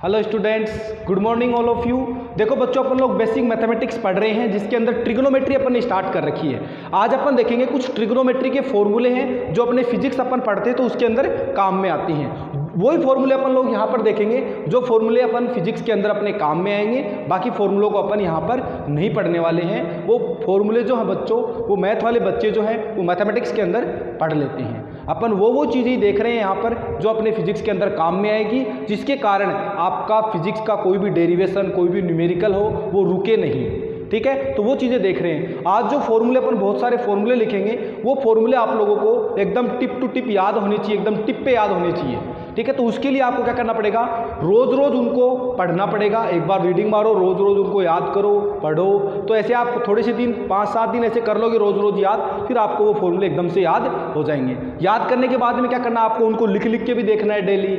Hello students, good morning all of you. देखो बच्चों, अपन लोग बेसिक मैथमेटिक्स पढ़ रहे हैं जिसके अंदर ट्रिग्नोमेट्री अपन ने स्टार्ट कर रखी है। आज अपन देखेंगे कुछ ट्रिग्नोमेट्री के फॉर्मूले हैं जो अपने फिजिक्स अपन पढ़ते हैं तो उसके अंदर काम में आती हैं। वही फॉर्मूले अपन लोग यहाँ पर देखेंगे जो फॉर्मूले अपन फिजिक्स के अंदर अपने काम में आएंगे। बाकी फॉर्मूलों को अपन यहाँ पर नहीं पढ़ने वाले हैं। वो फॉर्मूले जो हैं बच्चों, वो मैथ वाले बच्चे जो हैं वो मैथमेटिक्स के अंदर पढ़ लेते हैं। अपन वो चीज़ें देख रहे हैं यहाँ पर जो अपने फिजिक्स के अंदर काम में आएगी, जिसके कारण आपका फिजिक्स का कोई भी डेरिवेशन, कोई भी न्यूमेरिकल हो वो रुके नहीं। ठीक है, तो वो चीज़ें देख रहे हैं। आज जो फॉर्मूले अपन बहुत सारे फॉर्मूले लिखेंगे वो फॉर्मूले आप लोगों को एकदम टिप टू टिप याद होनी चाहिए, एकदम टिप पे याद होने चाहिए। ठीक है, तो उसके लिए आपको क्या करना पड़ेगा, रोज़ रोज़ उनको पढ़ना पड़ेगा। एक बार रीडिंग मारो, रोज़ रोज़ उनको याद करो, पढ़ो। तो ऐसे आप थोड़े से दिन, 5-7 दिन ऐसे कर लोगे रोज़ रोज़ याद, फिर आपको वो फॉर्मूले एकदम से याद हो जाएंगे। याद करने के बाद में क्या करना, आपको उनको लिख लिख के भी देखना है डेली,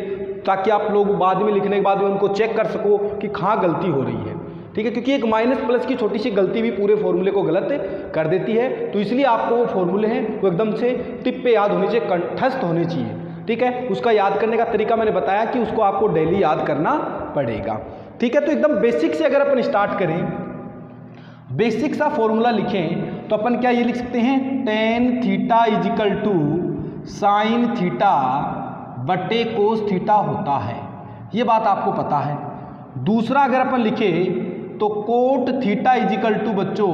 ताकि आप लोग बाद में लिखने के बाद में उनको चेक कर सको कि कहाँ गलती हो रही है। ठीक है, क्योंकि एक माइनस प्लस की छोटी सी गलती भी पूरे फॉर्मूले को गलत कर देती है। तो इसलिए आपको वो फॉर्मूले हैं वो एकदम से टिप पे याद होने चाहिए, कंठस्थ होने चाहिए। ठीक है, उसका याद करने का तरीका मैंने बताया कि उसको आपको डेली याद करना पड़ेगा। ठीक है, तो एकदम बेसिक से अगर अपन स्टार्ट करें, बेसिक सा फॉर्मूला लिखें तो अपन क्या ये लिख सकते हैं, tan theta is equal to sine theta बटे कोस थीटा होता है। ये बात आपको पता है। दूसरा अगर अपन लिखे तो कोट थीटा इजिकल टू बच्चों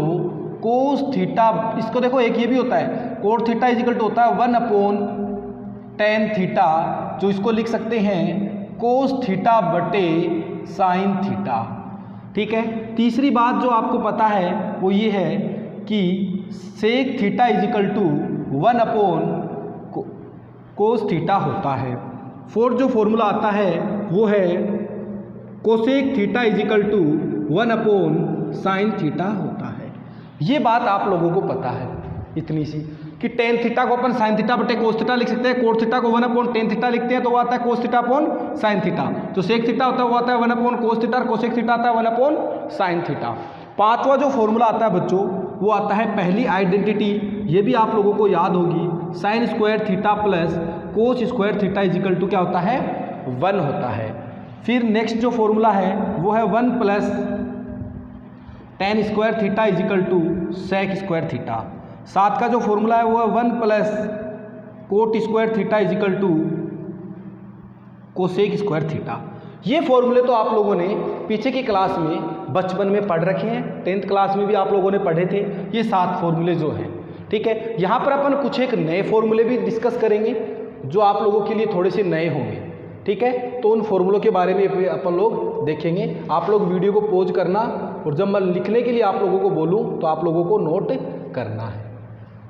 कोस थीटा, इसको देखो एक ये भी होता है, कोट थीटा इजिकल टू होता है 1/tan थीटा, जो इसको लिख सकते हैं कोस थीटा बटे साइन थीटा। ठीक है, तीसरी बात जो आपको पता है वो ये है कि सेक थीटा इजिकल टू 1/कोस थीटा होता है। फोर्थ जो फॉर्मूला आता है वो है कोसेक थीटा इजिकल टू 1/साइन थीटा होता है। ये बात आप लोगों को पता है इतनी सी कि tan थीटा को अपन साइन थीटा बटे कोस थीटा लिख सकते हैं, कोट थीटा को 1/tan थीटा लिखते हैं तो वो आता है cos theta upon sine theta. जो सेक थीटा होता है वो आता है 1/कोस थीटा, और कोसेक थीटा आता है 1/साइन थीटा। पांचवा जो फॉर्मूला आता है बच्चों वो आता है पहली आइडेंटिटी, ये भी आप लोगों को याद होगी, sine square theta plus cos square theta is equal to क्या होता है, 1 होता है। फिर नेक्स्ट जो फॉर्मूला है वो है 1 + tan square theta is equal to sec square theta. सात का जो फॉर्मूला है वो है 1 + cot square theta is equal to cosec square theta. ये फॉर्मूले तो आप लोगों ने पीछे की क्लास में बचपन में पढ़ रखे हैं, 10th क्लास में भी आप लोगों ने पढ़े थे ये 7 फॉर्मूले जो हैं। ठीक है, यहाँ पर अपन कुछ एक नए फॉर्मूले भी डिस्कस करेंगे जो आप लोगों के लिए थोड़े से नए होंगे। ठीक है, तो उन फॉर्मूलों के बारे में अपन लोग देखेंगे। आप लोग वीडियो को पॉज करना, और जब मैं लिखने के लिए आप लोगों को बोलूं तो आप लोगों को नोट करना है।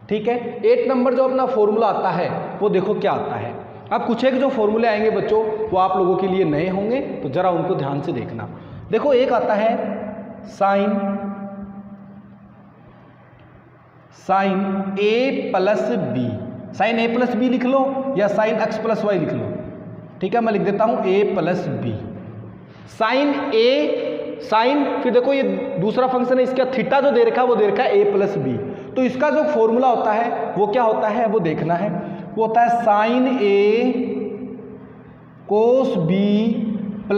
ठीक है, 8 नंबर जो अपना फॉर्मूला आता है वो देखो क्या आता है। अब कुछ एक जो फॉर्मूले आएंगे बच्चों वो आप लोगों के लिए नए होंगे, तो जरा उनको ध्यान से देखना। देखो एक आता है sine a + b, sine a + b लिख लो या साइन x + y लिख लो। ठीक है, मैं लिख देता हूं a + b। साइन फिर देखो ये दूसरा फंक्शन है, इसका थीटा जो दे रखा है वो दे रखा है a + b। तो इसका जो फॉर्मूला होता है वो क्या होता है वो देखना है। वो होता है sine a cos b +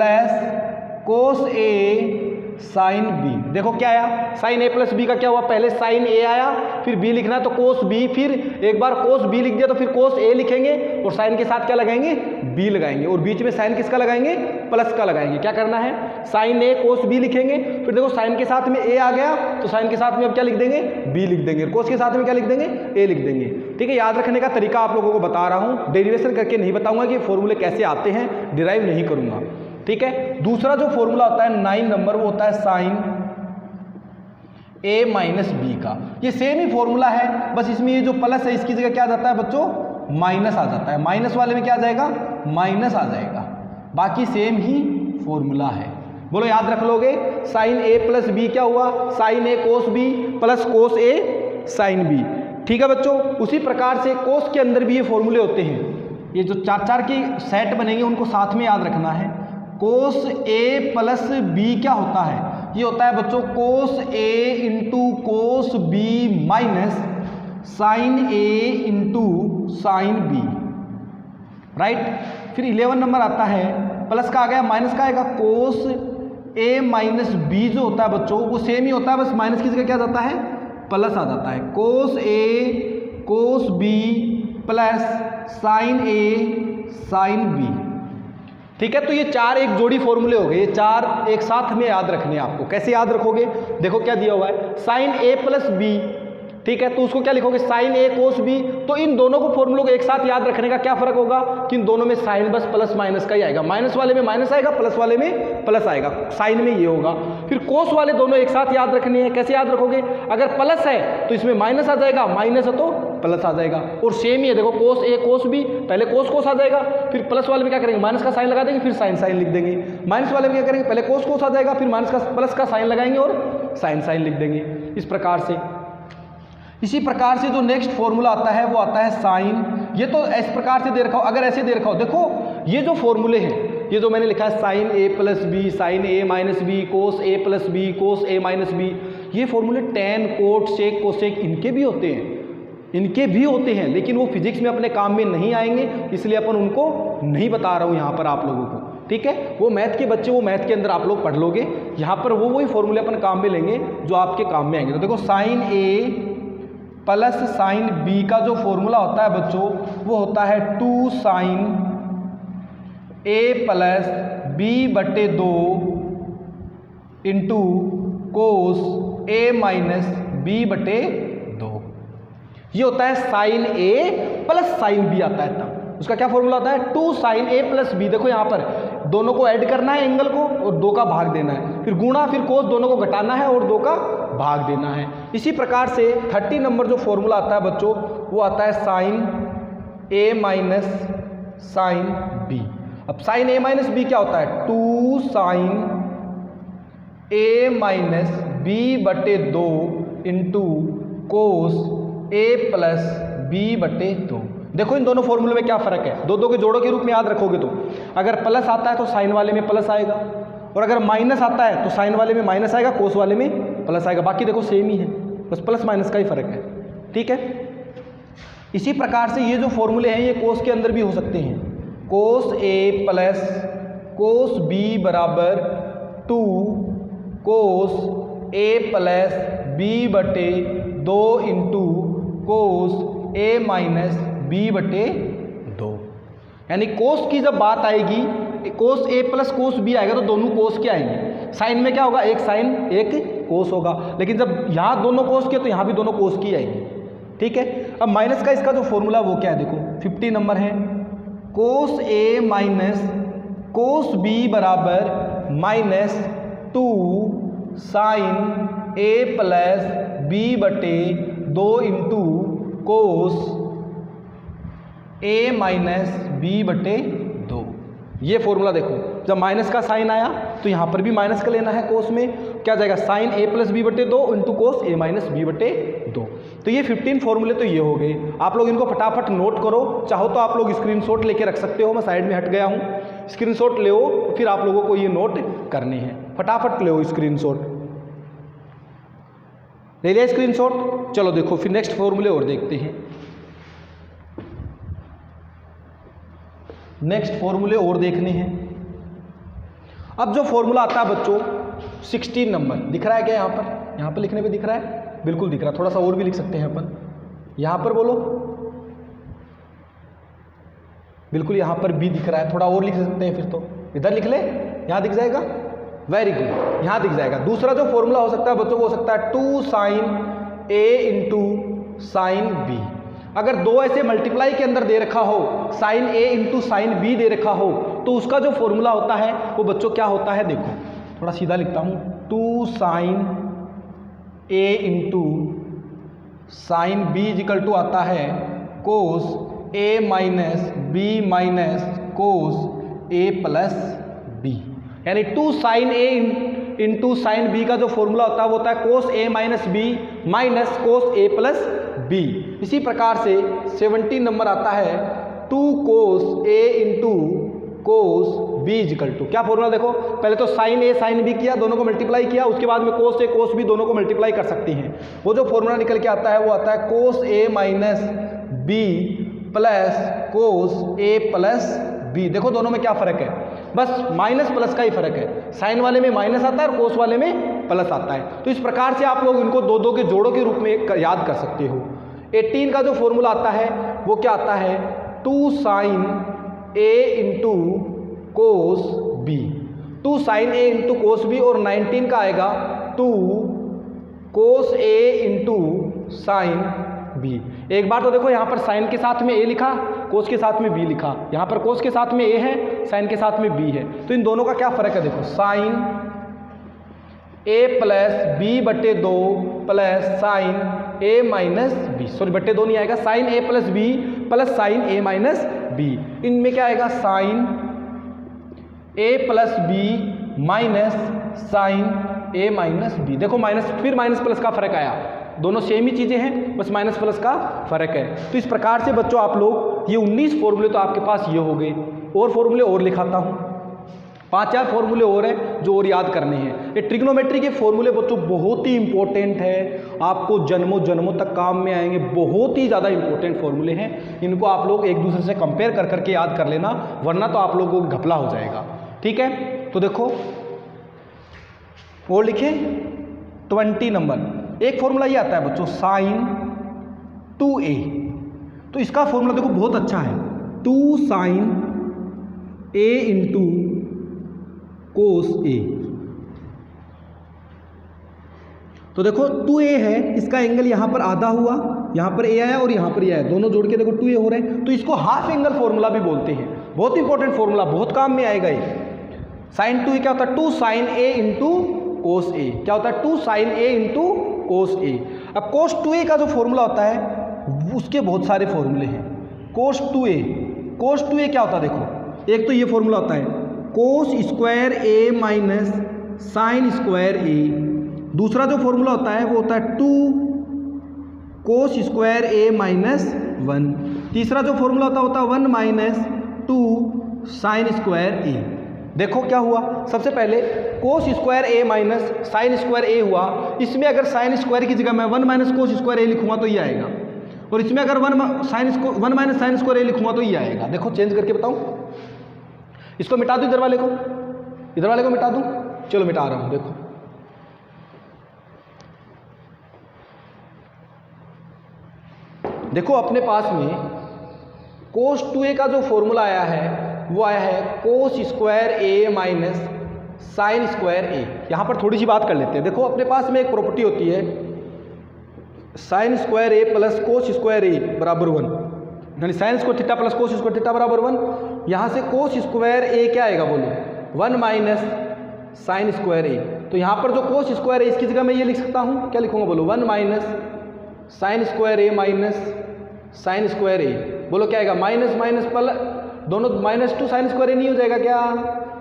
cos a sine b। देखो क्या आया, साइन a + b का क्या हुआ, पहले साइन a आया, फिर b लिखना है तो कोस b, फिर एक बार कोस b लिख दिया तो फिर कोस a लिखेंगे, और साइन के साथ क्या लगाएंगे, b लगाएंगे, और बीच में साइन किसका लगाएंगे, प्लस का लगाएंगे। क्या करना है, साइन a कोस b लिखेंगे, फिर देखो साइन के साथ में a आ गया तो साइन के साथ में अब क्या लिख देंगे, b लिख देंगे, कोस के साथ में क्या लिख देंगे, a लिख देंगे। ठीक है, याद रखने का तरीका आप लोगों को बता रहा हूँ, डेरिवेशन करके नहीं बताऊंगा कि फॉर्मूले कैसे आते हैं, डिराइव नहीं करूंगा। ठीक है, दूसरा जो फॉर्मूला होता है 9 नंबर वो होता है साइन a - b का। ये सेम ही फॉर्मूला है, बस इसमें ये जो प्लस है इसकी जगह क्या आ जाता है बच्चों, माइनस आ जाता है। माइनस वाले में क्या आ जाएगा, माइनस आ जाएगा। बाकी सेम ही फॉर्मूला है, बोलो याद रख लोगे। साइन a + b क्या हुआ, sine a cos b plus cos a sine b। ठीक है बच्चों, उसी प्रकार से कोस के अंदर भी ये फॉर्मूले होते हैं। ये जो 4-4 की सेट बनेंगे उनको साथ में याद रखना है। कोस a + b क्या होता है, ये होता है बच्चों cos a × cos b minus sine a × sine b। Right, फिर 11 नंबर आता है प्लस का आ गया, माइनस का आएगा कोस ए माइनस बी जो होता है बच्चों वो सेम ही होता है, बस माइनस की जगह क्या जाता है, प्लस आ जाता है। कोस ए कोस बी प्लस साइन ए साइन बी। ठीक है, तो ये चार एक जोड़ी फॉर्मूले हो गए, ये चार एक साथ में याद रखने हैं आपको। कैसे याद रखोगे, देखो क्या दिया हुआ है, साइन ए प्लस बी। ठीक है, तो उसको क्या लिखोगे, साइन ए कोस बी। तो इन दोनों को फॉर्मूलों को एक साथ याद रखने का क्या फर्क होगा कि इन दोनों में साइन बस प्लस माइनस का ही आएगा, माइनस वाले में माइनस आएगा, प्लस वाले में प्लस आएगा, साइन में ये होगा। फिर कोस वाले दोनों एक साथ याद रखने हैं। कैसे याद रखोगे, अगर प्लस है तो इसमें माइनस आ जाएगा, माइनस है तो प्लस आ जाएगा। और सेम ही है, देखो कोस ए कोस बी, पहले कोस कोस आ जाएगा, फिर प्लस वाले में क्या करेंगे, माइनस का साइन लगा देंगे, फिर साइन साइन लिख देंगे। माइनस वाले में क्या करेंगे, पहले कोस कोस आ जाएगा, फिर माइनस का प्लस का साइन लगाएंगे और साइन साइन लिख देंगे। इस प्रकार से, इसी प्रकार से जो नेक्स्ट फॉर्मूला आता है वो आता है साइन। ये तो इस प्रकार से दे रखा हो, अगर ऐसे दे रखा हो, देखो ये जो फॉर्मूले हैं, ये जो मैंने लिखा है sign A plus B, sign A minus B, cos A plus B, cos A minus B, ये फॉर्मूले टेन कोट सेक कोसेक इनके भी होते हैं, इनके भी होते हैं, लेकिन वो फिजिक्स में अपने काम में नहीं आएंगे, इसलिए अपन उनको नहीं बता रहा हूँ यहाँ पर आप लोगों को। ठीक है, वो मैथ के बच्चे वो मैथ के अंदर आप लोग पढ़ लोगे, यहाँ पर वो वही फॉर्मूले अपन काम में लेंगे जो आपके काम में आएंगे। तो देखो साइन ए प्लस साइन बी का जो फॉर्मूला होता है बच्चों वो होता है 2 साइन ए प्लस बी बटे 2 into cos A minus B बटे 2। ये होता है साइन ए प्लस साइन बी आता है तब। उसका क्या फॉर्मूला होता है, 2 साइन ए प्लस बी। देखो यहाँ पर दोनों को ऐड करना है एंगल को और 2 का भाग देना है, फिर गुणा, फिर कोस, दोनों को घटाना है और 2 का भाग देना है। इसी प्रकार से 30 नंबर जो फॉर्मूला आता है बच्चों वो आता है साइन ए माइनस साइन बी। अब साइन ए माइनस बी क्या होता है, 2 साइन ए माइनस बी बटे 2 into cos A plus B बटे 2। देखो इन दोनों फॉर्मूले में क्या फर्क है, दो दो के जोड़ों के रूप में याद रखोगे तो अगर प्लस आता है तो साइन वाले में प्लस आएगा, और अगर माइनस आता है तो साइन वाले में माइनस आएगा, कोस वाले में प्लस आएगा। बाकी देखो सेम ही है, बस प्लस माइनस का ही फर्क है। ठीक है, इसी प्रकार से ये जो फॉर्मूले हैं ये कोस के अंदर भी हो सकते हैं। कोस ए प्लस कोस बी बराबर 2 कोस ए प्लस बी बटे 2 into cos A minus B बटे 2। यानी कोस की जब बात आएगी, कोस ए प्लस कोस बी आएगा तो दोनों कोस के आएंगे। साइन में क्या होगा, एक साइन एक कोस होगा, लेकिन जब यहाँ दोनों कोस के तो यहाँ भी दोनों कोस की आएंगी। ठीक है, अब माइनस का इसका जो फॉर्मूला वो क्या है, देखो 50 नंबर है, cos A minus cos B बराबर माइनस 2 साइन ए प्लस बी बटे 2 into cos A minus B बटे 2। ये फॉर्मूला देखो, जब माइनस का साइन आया तो यहाँ पर भी माइनस का लेना है, कोस में क्या जाएगा, साइन ए प्लस बी बटे 2 into cos A minus B बटे 2। तो ये 15 फॉर्मूले तो ये हो गए। आप लोग इनको फटाफट नोट करो, चाहो तो आप लोग स्क्रीनशॉट लेके रख सकते हो, मैं साइड में हट गया हूँ, स्क्रीनशॉट ले फिर आप लोगों को ये नोट करने हैं, फटाफट ले स्क्रीनशॉट। ले लिया स्क्रीनशॉट, चलो देखो फिर नेक्स्ट फॉर्मूले और देखते हैं। नेक्स्ट फॉर्मूले और देखने हैं। अब जो फॉर्मूला आता है बच्चों 16 नंबर, दिख रहा है क्या यहाँ पर लिखने पे दिख रहा है, बिल्कुल दिख रहा है, थोड़ा सा और भी लिख सकते हैं अपन, यहाँ पर बोलो, बिल्कुल यहाँ पर भी दिख रहा है, थोड़ा और लिख सकते हैं, फिर तो इधर लिख ले, यहाँ दिख जाएगा, वेरी गुड, यहाँ दिख जाएगा। दूसरा जो फॉर्मूला हो सकता है बच्चों वो हो सकता है 2 sine A into sine B. अगर दो ऐसे मल्टीप्लाई के अंदर दे रखा हो, sign A into sine B दे रखा हो, तो उसका जो फॉर्मूला होता है वो बच्चों क्या होता है, देखो थोड़ा सीधा लिखता हूँ, 2 sine A into sine B equal to आता है cos A minus B minus cos A plus B. यानी 2 sine A into sine B का जो फॉर्मूला होता है वो होता है cos A minus B minus cos A plus B. इसी प्रकार से 17 नंबर आता है 2 cos A into cos B equal to, क्या फॉर्मूला देखो, पहले तो साइन ए साइन बी किया, दोनों को मल्टीप्लाई किया, उसके बाद में कोस ए कोस बी दोनों को मल्टीप्लाई कर सकती हैं। वो जो फॉर्मूला निकल के आता है वो आता है cos A minus B plus cos A plus B. देखो दोनों में क्या फ़र्क है, बस माइनस प्लस का ही फर्क है, साइन वाले में माइनस आता है और कोस वाले में प्लस आता है। तो इस प्रकार से आप लोग इनको दो दो के जोड़ों के रूप में याद कर सकते हो। 18 का जो फॉर्मूला आता है वो क्या आता है, 2 sine A into cos B, 2 sine A into cos B, और 19 का आएगा 2 cos A into sine B. एक बार तो देखो यहाँ पर साइन के साथ में ए लिखा, कोस के साथ में बी लिखा, यहाँ पर कोस के साथ में ए है, साइन के साथ में बी है, तो इन दोनों का क्या फर्क है, देखो साइन ए प्लस बी बटे 2 प्लस साइन ए माइनस बी, सॉरी बटे 2 नहीं आएगा, साइन ए प्लस बी प्लस साइन ए माइनस बी। इनमें क्या आएगा, साइन ए प्लस बी माइनस साइन ए माइनस बी। देखो माइनस फिर माइनस प्लस का फर्क आया, दोनों सेम ही चीज़ें हैं, बस माइनस प्लस का फर्क है। तो इस प्रकार से बच्चों आप लोग ये 19 फॉर्मूले तो आपके पास ये हो गए, और फॉर्मूले और लिखाता हूँ, 5-4 फॉर्मूले और हैं जो और याद करने हैं। ये ट्रिग्नोमेट्री के फॉर्मूले बच्चों बहुत ही इंपॉर्टेंट है, आपको जन्मों जन्मों तक काम में आएंगे, बहुत ही ज़्यादा इंपॉर्टेंट फॉर्मूले हैं। इनको आप लोग एक दूसरे से कंपेयर कर करके याद कर लेना, वरना तो आप लोगों को घपला हो जाएगा। ठीक है, तो देखो और लिखे 20 नंबर, एक फॉर्मूला ये आता है बच्चों साइन 2a, तो इसका फॉर्मूला देखो बहुत अच्छा है, 2 sine a into cos a। तो देखो 2a है, इसका एंगल यहाँ पर आधा हुआ, यहाँ पर a आया और यहाँ पर a आया, दोनों जोड़ के देखो 2a हो रहे हैं, तो इसको हाफ एंगल फॉर्मूला भी बोलते हैं। बहुत इंपॉर्टेंट फॉर्मूला, बहुत काम में आएगा ये। साइन 2a क्या होता है, 2 sine a into cos a, क्या होता है 2 sine a into cos a। अब कोस 2a का जो फॉर्मूला होता है उसके बहुत सारे फॉर्मूले हैं। कोस 2a क्या होता है, देखो एक तो ये फॉर्मूला होता है cos square a minus sine square a। दूसरा जो फॉर्मूला होता है वो होता है 2 कोस स्क्वायर a माइनस 1। तीसरा जो फॉर्मूला होता है 1 माइनस 2 साइन स्क्वायर a। देखो क्या हुआ, सबसे पहले cos square a minus sine square a हुआ, इसमें अगर साइन स्क्वायर की जगह मैं 1 माइनस कोस स्क्वायर a लिखूंगा तो ये आएगा, और इसमें अगर 1 माइनस साइन स्क्वायर a लिखूंगा तो ये आएगा। देखो चेंज करके बताऊं, इसको मिटा दूं, इधर वाले को मिटा दूं, चलो मिटा रहा हूं। देखो अपने पास में कोस 2a का जो फॉर्मूला आया है वो आया है cos square a minus sine square a। यहाँ पर थोड़ी सी बात कर लेते हैं। देखो अपने पास में एक प्रॉपर्टी होती है sine square a plus cos square a बराबर 1, यानी sign square theta plus cos square theta बराबर 1। यहाँ से कोस स्क्वायर a क्या आएगा बोलो, 1 माइनस साइन स्क्वायर a। तो यहाँ पर जो कोस स्क्वायर है इसकी जगह मैं ये लिख सकता हूँ, क्या लिखूंगा बोलो, 1 minus sine square a minus sine square a। बोलो क्या आएगा, माइनस माइनस प्लस, दोनों माइनस 2 साइन स्क्वायर a नहीं हो जाएगा क्या,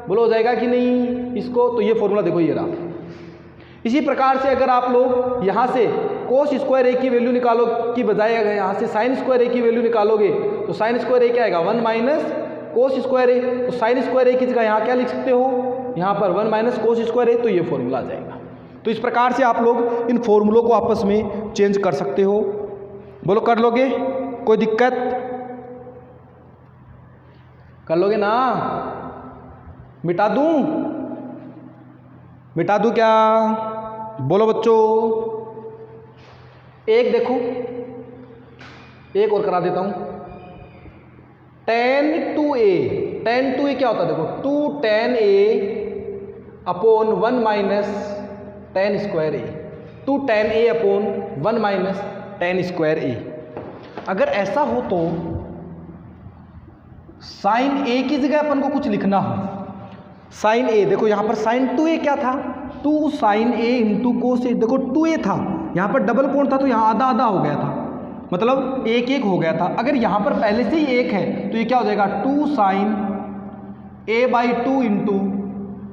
बोलो हो जाएगा कि नहीं इसको। तो ये फॉर्मूला देखो ये रहा। इसी प्रकार से अगर आप लोग यहाँ से कोस स्क्वायर a की वैल्यू निकालो की बजाय अगर यहाँ से साइन स्क्वायर a की वैल्यू निकालोगे तो साइन स्क्वायर a क्या आएगा, 1 माइनस कोस स्क्वायर a। तो साइन स्क्वायर a की जगह यहाँ क्या लिख सकते हो, यहाँ पर 1 माइनस कोस स्क्वायर a, तो ये फॉर्मूला आ जाएगा। तो इस प्रकार से आप लोग इन फॉर्मूलों को आपस में चेंज कर सकते हो। बोलो कर लोगे, कोई दिक्कत, कर लोगे ना, मिटा दूं क्या, बोलो बच्चों। एक देखो, एक और करा देता हूं, tan 2a क्या होता है, देखो 2 tan a upon 1 minus tan square a, 2 tan a upon 1 minus tan square a। अगर ऐसा हो तो साइन a की जगह अपन को कुछ लिखना हो, साइन a, देखो यहाँ पर साइन 2a क्या था, 2 sine a into cos a। देखो 2a था, यहाँ पर डबल कोण था तो यहाँ आधा आधा हो गया था, मतलब 1 हो गया था। अगर यहाँ पर पहले से ही 1 है तो ये क्या हो जाएगा, 2 sign a/2 into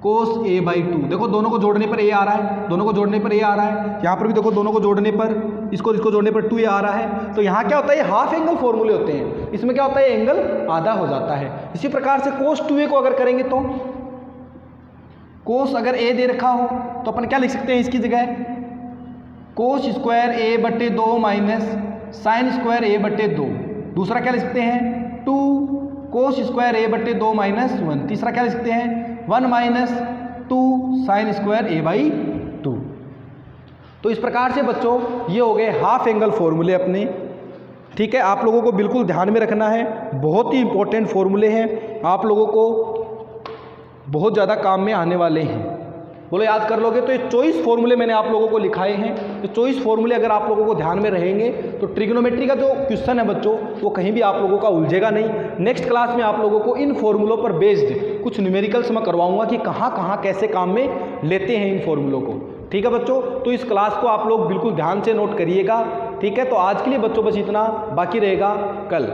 cos a/2। देखो दोनों को जोड़ने पर a आ रहा है, दोनों को जोड़ने पर a आ रहा है, यहाँ पर भी देखो दोनों को जोड़ने पर इसको जोड़ने पर 2a आ रहा है। तो यहाँ क्या होता है, ये हाफ एंगल फॉर्मूले होते हैं, इसमें क्या होता है, एंगल आधा हो जाता है। इसी प्रकार से कोस 2a को अगर करेंगे तो कोस अगर a दे रखा हो तो अपन क्या लिख सकते हैं इसकी जगह, cos square a/2 minus sine square a/2। दूसरा क्या लिख सकते हैं, 2 कोस स्क्वायर ए बटे 2 माइनस 1। तीसरा क्या लिख सकते हैं 1 minus 2 sine square A by 2। तो इस प्रकार से बच्चों ये हो गए हाफ एंगल फॉर्मूले अपने। ठीक है, आप लोगों को बिल्कुल ध्यान में रखना है, बहुत ही इंपॉर्टेंट फॉर्मूले हैं, आप लोगों को बहुत ज़्यादा काम में आने वाले हैं। बोलो याद कर लोगे तो ये 24 फॉर्मूले मैंने आप लोगों को लिखाए हैं। तो 24 फॉर्मूले अगर आप लोगों को ध्यान में रहेंगे तो ट्रिग्नोमेट्री का जो क्वेश्चन है बच्चों वो कहीं भी आप लोगों का उलझेगा नहीं। नेक्स्ट क्लास में आप लोगों को इन फॉर्मूलों पर बेस्ड कुछ न्यूमेरिकल्स मैं करवाऊंगा कि कहाँ कहाँ कैसे काम में लेते हैं इन फॉर्मूलों को। ठीक है बच्चों, तो इस क्लास को आप लोग बिल्कुल ध्यान से नोट करिएगा। ठीक है, तो आज के लिए बच्चों बस इतना, बाकी रहेगा कल।